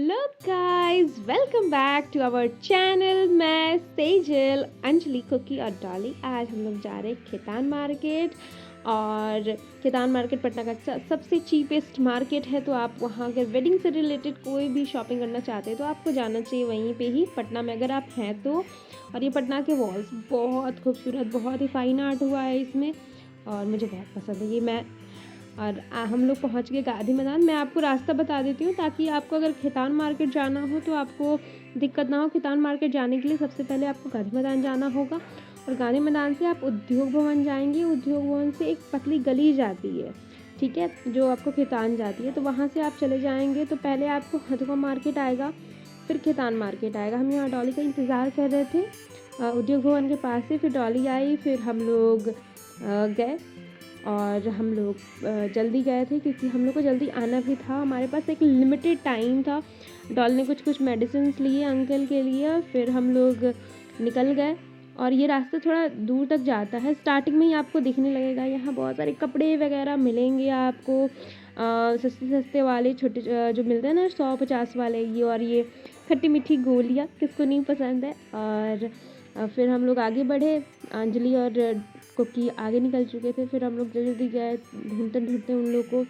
Hello guys, welcome back to our channel. मैं Sejal, Anjali, cookie और डॉली। आज हम लोग जा रहे हैं खेतान मार्केट। और खेतान मार्केट पटना का सबसे चीपेस्ट मार्केट है। तो आप वहाँ अगर वेडिंग से रिलेटेड कोई भी शॉपिंग करना चाहते हैं तो आपको जाना चाहिए वहीं पे ही, पटना में अगर आप हैं तो। और ये पटना के वॉल्स बहुत खूबसूरत, बहुत ही फाइन आर्ट हुआ है इसमें और मुझे बहुत पसंद है ये। और हम लोग पहुंच गए गांधी मैदान। मैं आपको रास्ता बता देती हूँ ताकि आपको अगर खेतान मार्केट जाना हो तो आपको दिक्कत ना हो। खेतान मार्केट जाने के लिए सबसे पहले आपको गांधी मैदान जाना होगा और गांधी मैदान से आप उद्योग भवन जाएंगे। उद्योग भवन से एक पतली गली जाती है, ठीक है, जो आपको खेतान जाती है। तो वहाँ से आप चले जाएंगे तो पहले आपको हथुआ मार्केट आएगा, फिर खेतान मार्केट आएगा। हम यहाँ डॉली का इंतज़ार कर रहे थे उद्योग भवन के पास से। फिर डॉली आई, फिर हम लोग गए और हम लोग जल्दी गए थे क्योंकि हम लोग को जल्दी आना भी था। हमारे पास एक लिमिटेड टाइम था। डॉल ने कुछ मेडिसिन लिए अंकल के लिए, फिर हम लोग निकल गए। और ये रास्ता थोड़ा दूर तक जाता है। स्टार्टिंग में ही आपको दिखने लगेगा यहाँ बहुत सारे कपड़े वगैरह मिलेंगे आपको, सस्ते सस्ते वाले छोटे जो मिलते हैं ना 100-50 वाले। ये और ये खट्टी मीठी गोलियाँ किसको नहीं पसंद है। और फिर हम लोग आगे बढ़े, अंजलि और कुकी आगे निकल चुके थे। फिर हम लोग जल्दी गए ढूंढते ढूंढते उन लोग को।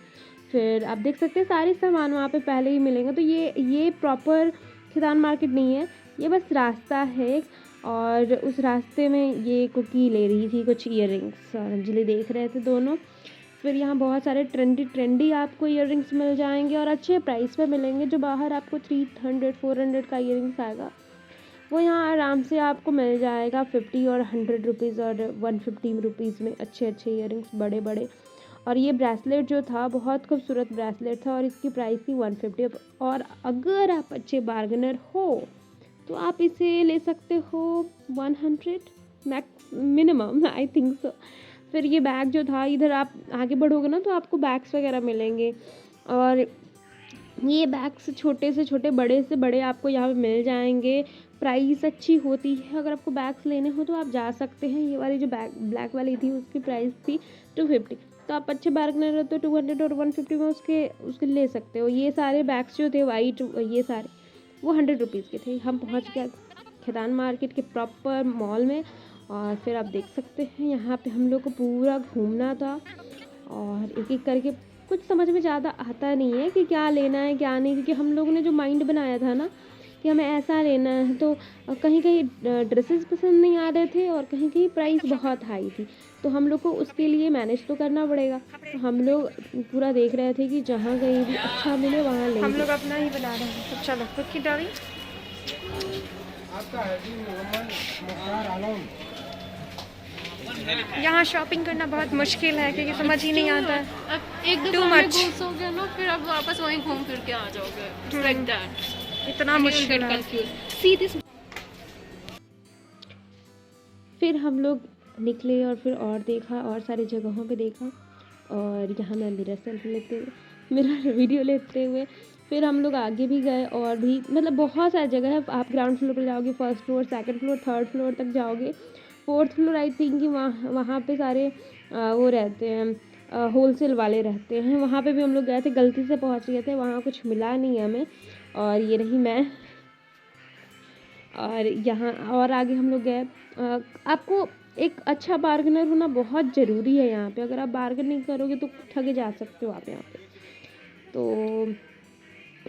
फिर आप देख सकते हैं सारे सामान वहाँ पे पहले ही मिलेंगे। तो ये प्रॉपर खेतान मार्केट नहीं है, ये बस रास्ता है। और उस रास्ते में ये कुकी ले रही थी कुछ ईयररिंग्स और अंजलि देख रहे थे दोनों। फिर यहाँ बहुत सारे ट्रेंडी आपको ईयररिंग्स मिल जाएंगे और अच्छे प्राइस पे मिलेंगे। जो बाहर आपको 300-400 का ईयररिंग्स आएगा वो यहाँ आराम से आपको मिल जाएगा 50 और 100 रुपीज़ और 150 रुपीज़ में अच्छे अच्छे ईयररिंग्स बड़े बड़े। और ये ब्रेसलेट जो था बहुत खूबसूरत ब्रेसलेट था और इसकी प्राइस थी 150। और अगर आप अच्छे बार्गेनर हो तो आप इसे ले सकते हो 100 max minimum, I think so. फिर ये बैग जो था, इधर आप आगे बढ़ोगे ना तो आपको बैग्स वगैरह मिलेंगे। और ये बैग्स छोटे से छोटे बड़े से बड़े आपको यहाँ पे मिल जाएंगे। प्राइस अच्छी होती है। अगर आपको बैग्स लेने हो तो आप जा सकते हैं। ये वाली जो बैग ब्लैक वाली थी उसकी प्राइस थी 250। तो आप अच्छे बार्गनर हो तो 200 और 150 में उसके ले सकते हो। ये सारे बैग्स जो थे वाइट, ये सारे वो 100 रुपीज़ के थे। हम पहुँच गए खेतान मार्केट के प्रॉपर मॉल में। और फिर आप देख सकते हैं यहाँ पे हम लोग को पूरा घूमना था और एक एक करके कुछ समझ में ज़्यादा आता नहीं है कि क्या लेना है क्या नहीं, क्योंकि हम लोगों ने जो माइंड बनाया था ना कि हमें ऐसा लेना है, तो कहीं कहीं ड्रेसेस पसंद नहीं आ रहे थे और कहीं कहीं प्राइस बहुत हाई थी। तो हम लोग को उसके लिए मैनेज तो करना पड़ेगा। तो हम लोग पूरा देख रहे थे कि जहाँ कहीं भी अच्छा मिले वहाँ लेंगे। हम लोग अपना ही बना रहे हैं। तो चलो कुकी डाली। यहाँ शॉपिंग करना बहुत मुश्किल है क्योंकि समझ ही नहीं आता है। अब एक Too दुकान में much. घुसोगे ना फिर अब वापस वहीं घूम फिर के आ जाओगे। लाइक दैट इतना मुश्किल है। See this. फिर हम लोग निकले और फिर और देखा और सारी जगहों पे देखा। और यहाँ मैं मिरर वीडियो लेते हुए फिर हम लोग आगे भी गए और भी मतलब बहुत सारी जगह है। आप ग्राउंड फ्लोर पर जाओगे, first floor, second floor, third floor तक जाओगे। फोर्थ फ्लोर आई थिंक कि वहाँ पे सारे वो रहते हैं, होलसेल वाले रहते हैं। वहाँ पे भी हम लोग गए थे, गलती से पहुँच गए थे, वहाँ कुछ मिला नहीं हमें। और ये रही मैं। और यहाँ और आगे हम लोग गए। आपको एक अच्छा बार्गेनर होना बहुत ज़रूरी है यहाँ पे। अगर आप बार्गेन नहीं करोगे तो ठगे जा सकते हो आप यहाँ पे। तो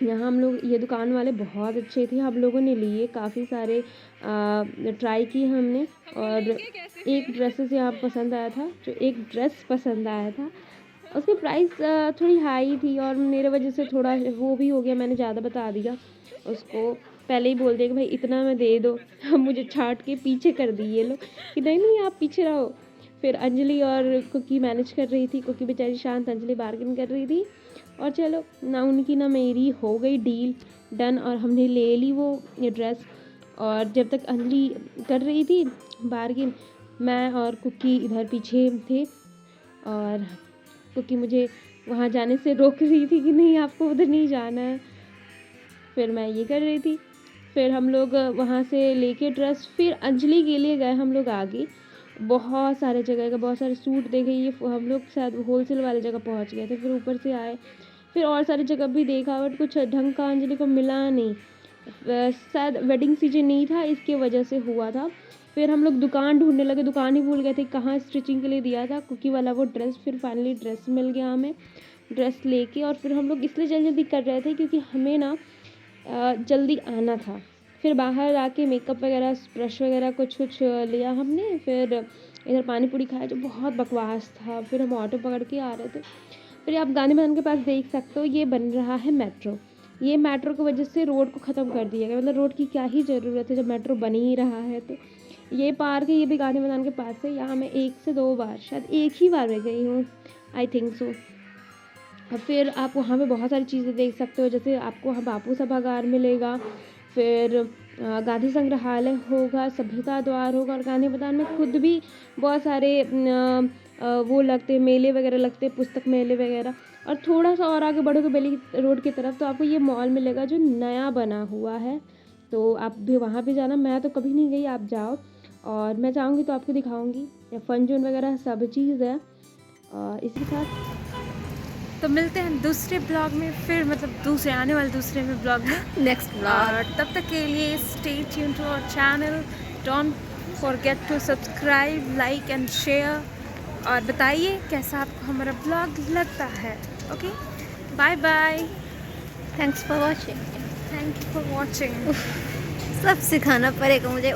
यहाँ हम लोग, ये दुकान वाले बहुत अच्छे थे, हम लोगों ने लिए काफ़ी सारे ट्राई की हमने। और एक ड्रेसेस यहाँ पसंद आया था, जो एक ड्रेस पसंद आया था उसकी प्राइस थोड़ी हाई थी और मेरे वजह से थोड़ा वो भी हो गया, मैंने ज़्यादा बता दिया उसको। पहले ही बोल दिया कि भाई इतना में दे दो। मुझे छाट के पीछे कर दी ये लोग कि नहीं नहीं आप पीछे रहो। फिर अंजलि और कुकी मैनेज कर रही थी, कुकी बेचारी शांत, अंजलि बार्गेन कर रही थी। और चलो ना उनकी ना मेरी हो गई डील डन और हमने ले ली वो ये ड्रेस। और जब तक अंजलि कर रही थी बार्गेन, मैं और कुकी इधर पीछे थे। और कुकी मुझे वहाँ जाने से रोक रही थी कि नहीं आपको उधर नहीं जाना है। फिर मैं ये कर रही थी। फिर हम लोग वहाँ से लेके ड्रेस फिर अंजलि के लिए गए हम लोग आगे। बहुत सारे जगह का बहुत सारे सूट देखे। ये हम लोग शायद होलसेल वाले जगह पहुँच गए थे। फिर ऊपर से आए, फिर और सारी जगह भी देखा बट कुछ ढंग का अंजलि को मिला नहीं। शायद वेडिंग सीजन नहीं था इसकी वजह से हुआ था। फिर हम लोग दुकान ढूंढने लगे, दुकान ही भूल गए थे कहाँ स्टिचिंग के लिए दिया था कुकी वाला वो ड्रेस। फिर फाइनली ड्रेस मिल गया हमें, ड्रेस लेके। और फिर हम लोग इसलिए जल्दी कर रहे थे क्योंकि हमें ना जल्दी आना था। फिर बाहर आके मेकअप वगैरह, ब्रश वगैरह कुछ लिया हमने। फिर इधर पानी पूरी खाया जो बहुत बकवास था। फिर हम ऑटो पकड़ के आ रहे थे। फिर आप गांधी मैदान के पास देख सकते हो ये बन रहा है मेट्रो। ये मेट्रो की वजह से रोड को ख़त्म कर दिया गया, मतलब रोड की क्या ही ज़रूरत है जब मेट्रो बन ही रहा है। तो ये पार्क है, ये भी गांधी मैदान के पास है। यहाँ मैं 1 से 2 बार, शायद एक ही बार मैं गई हूँ, आई थिंक सो। और फिर आप वहाँ पे बहुत सारी चीज़ें देख सकते हो, जैसे आपको वहाँ बापू सभागार मिलेगा, फिर गांधी संग्रहालय होगा, सभ्यता द्वार होगा। और गांधी मैदान में खुद भी बहुत सारे वो लगते हैं, मेले वगैरह लगते हैं, पुस्तक मेले वगैरह। और थोड़ा सा और आगे बढ़ोगे बेली रोड की तरफ तो आपको ये मॉल मिलेगा जो नया बना हुआ है। तो आप भी वहाँ पे जाना, मैं तो कभी नहीं गई, आप जाओ। और मैं जाऊँगी तो आपको दिखाऊँगी, फन जोन वगैरह सब चीज़ है। और इसी के साथ तो मिलते हैं दूसरे ब्लॉग में फिर, मतलब दूसरे आने वाले दूसरे में ब्लॉग में नेक्स्ट और तब तक के लिए stay tune to our channel. Don't forget to subscribe, like and share. और बताइए कैसा आपको हमारा ब्लॉग लगता है। Okay, bye bye, thanks for watching. Thank you for watching. सब सिखाना पड़ेगा मुझे।